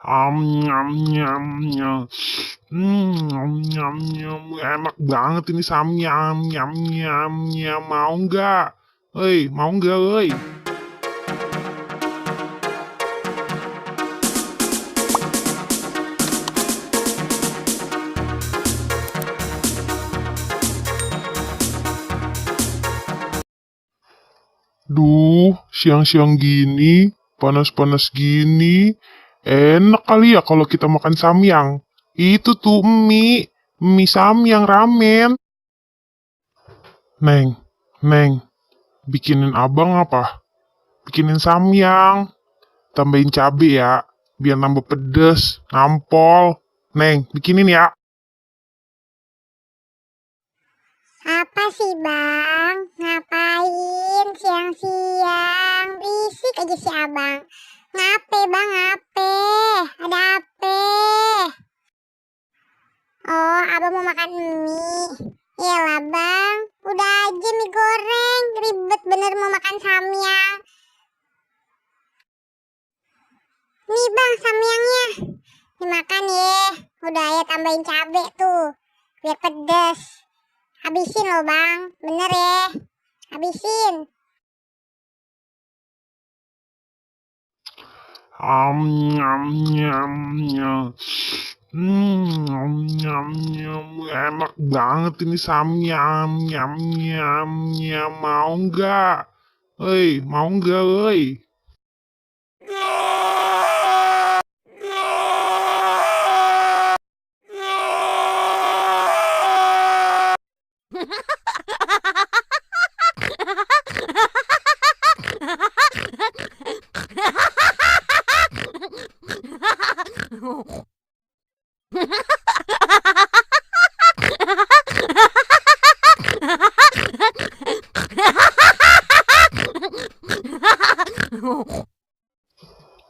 Nyam nyam nyam. Nyam nyam. Enak banget ini samyang. Nyam nyam nyam. Mau nggak? Mau nggak? Duh, siang-siang gini, panas-panas gini, enak kali ya kalau kita makan samyang. Itu tuh mie samyang ramen. Neng, Neng, bikinin abang apa? Bikinin samyang, tambahin cabe ya, biar nambah pedes, nampol. Neng, bikinin ya. Apa sih bang? Ngapain siang-siang? Berisik aja si abang. Ngape bang, ngape? Ada apa? Oh, abang mau makan mie. Iyalah bang, udah aja mie goreng. Ribet bener mau makan samyang. Nih bang samyangnya. Dimakan ya. Udah ya tambahin cabe tuh. Biar pedes. Habisin loh bang, bener ya. Habisin. Nyam nyam nyam. Nyam nyam nyam. Enak banget ini samyang. Nyam nyam nyam. Mau nggak? Mau nggak?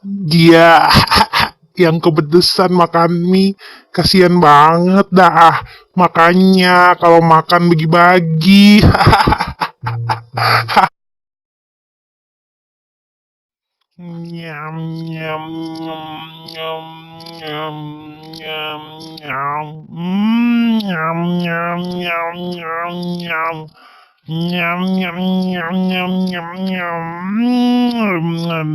Dia yang kepedesan makan mie, kasihan banget dah. Makanya kalau makan bagi-bagi. Nyam nyam nyam nyam nyam nyam nyam nyam nyam nyam nyam nyam nyam nyam nyam nyam nyam.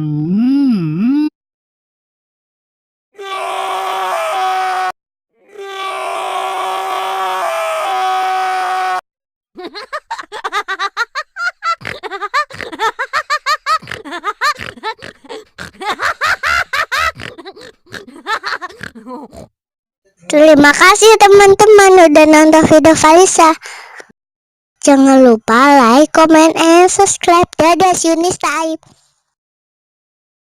Terima kasih teman-teman udah nonton video Valisa. Jangan lupa like, comment, and subscribe. Dadah, see you next time.